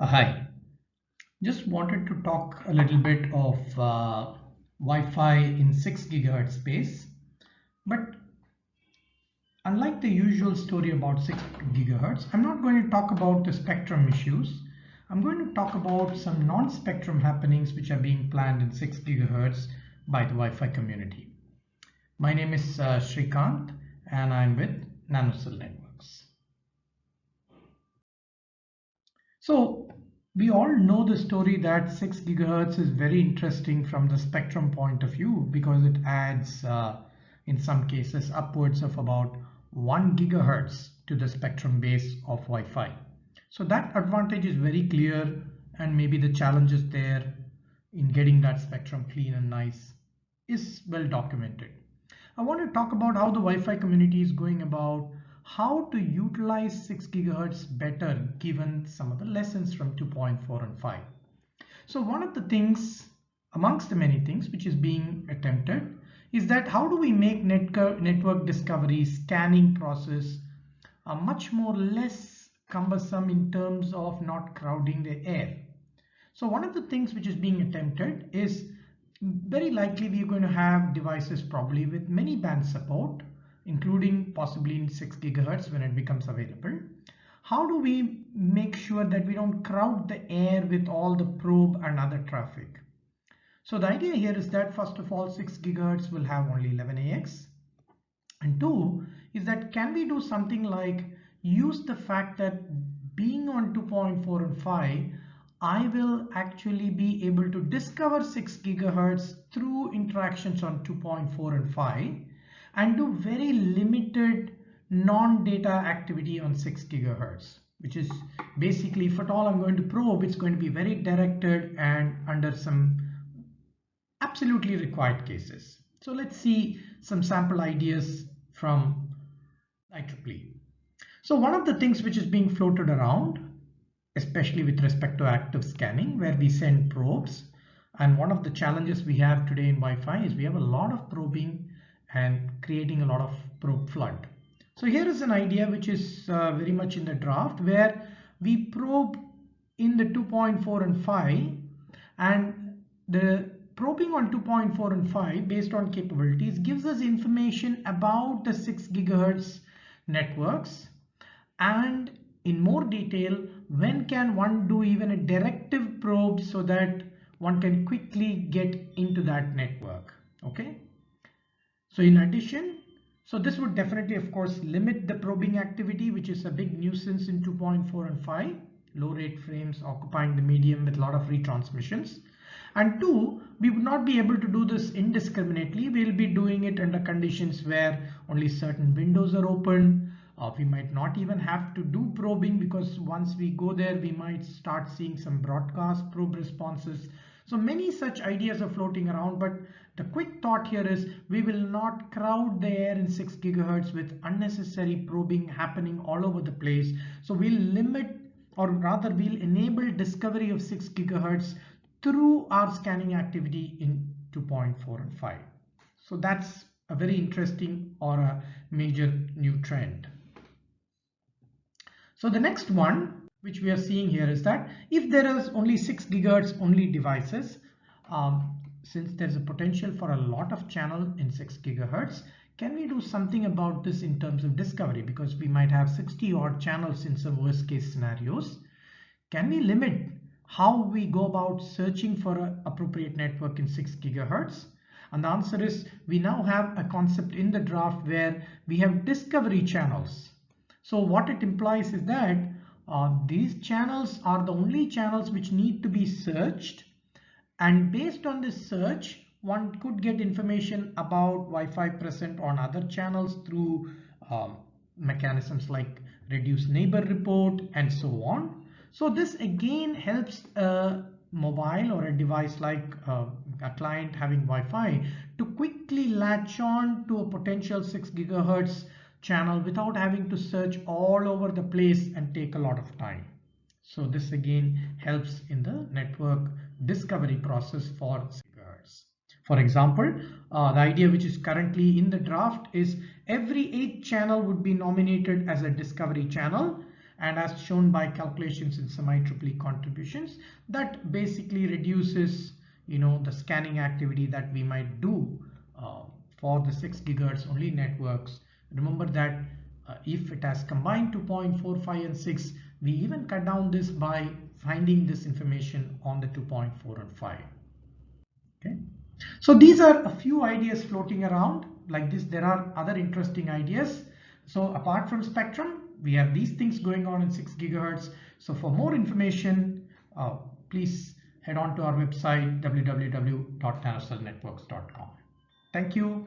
Hi, just wanted to talk a little bit of Wi-Fi in 6 gigahertz space. But unlike the usual story about 6 gigahertz, I'm not going to talk about the spectrum issues. I'm going to talk about some non-spectrum happenings which are being planned in 6 gigahertz by the Wi-Fi community. My name is Shrikant and I'm with NanoCell Networks. So we all know the story that 6 gigahertz is very interesting from the spectrum point of view because it adds, in some cases, upwards of about 1 gigahertz to the spectrum base of Wi-Fi. So that advantage is very clear, and maybe the challenges there in getting that spectrum clean and nice is well documented. I want to talk about how the Wi-Fi community is going about how to utilize 6 gigahertz better given some of the lessons from 2.4 and 5. So one of the things amongst the many things which is being attempted is that how do we make network discovery scanning process a much more less cumbersome in terms of not crowding the air. So one of the things which is being attempted is very likely we are going to have devices probably with many band support, including possibly in 6 gigahertz when it becomes available. How do we make sure that we don't crowd the air with all the probe and other traffic? So the idea here is that first of all 6 gigahertz will have only 11 AX, and two is that can we do something like use the fact that being on 2.4 and 5 I will actually be able to discover 6 gigahertz through interactions on 2.4 and 5 and do very limited non-data activity on 6 gigahertz, which is basically if at all I'm going to probe, it's going to be very directed and under some absolutely required cases. So let's see some sample ideas from IEEE. So one of the things which is being floated around, especially with respect to active scanning, where we send probes. And one of the challenges we have today in Wi-Fi is we have a lot of probing and creating a lot of probe flood. So here is an idea which is very much in the draft where we probe in the 2.4 and 5, and the probing on 2.4 and 5 based on capabilities gives us information about the 6 gigahertz networks, and in more detail, when can one do even a directive probe so that one can quickly get into that network. Okay. So in addition, so this would definitely, of course, limit the probing activity, which is a big nuisance in 2.4 and 5, low rate frames occupying the medium with a lot of retransmissions. And two, we would not be able to do this indiscriminately. We'll be doing it under conditions where only certain windows are open. We might not even have to do probing because once we go there, we might start seeing some broadcast probe responses. So many such ideas are floating around, but the quick thought here is we will not crowd the air in 6 gigahertz with unnecessary probing happening all over the place. So we'll limit, or rather we'll enable discovery of 6 gigahertz through our scanning activity in 2.4 and 5. So that's a very interesting or a major new trend. So the next one which we are seeing here is that if there is only 6 gigahertz only devices, since there's a potential for a lot of channel in 6 gigahertz, can we do something about this in terms of discovery? Because we might have 60 odd channels in some worst case scenarios. Can we limit how we go about searching for an appropriate network in 6 gigahertz? And the answer is we now have a concept in the draft where we have discovery channels. So what it implies is that these channels are the only channels which need to be searched, and based on this search one could get information about Wi-Fi present on other channels through mechanisms like reduce neighbor report and so on. So this again helps a mobile or a device like a client having Wi-Fi to quickly latch on to a potential 6 gigahertz channel without having to search all over the place and take a lot of time. So this again helps in the network discovery process for 6 gigahertz. For example, the idea which is currently in the draft is every 8th channel would be nominated as a discovery channel, and as shown by calculations in some IEEE contributions, that basically reduces the scanning activity that we might do for the 6 gigahertz only networks. Remember that if it has combined 2.4, 5 and 6, we even cut down this by finding this information on the 2.4 and 5. Okay, so these are a few ideas floating around like this. There are other interesting ideas. So apart from spectrum, we have these things going on in 6 gigahertz. So for more information, please head on to our website www.nanocellnetworks.com. Thank you.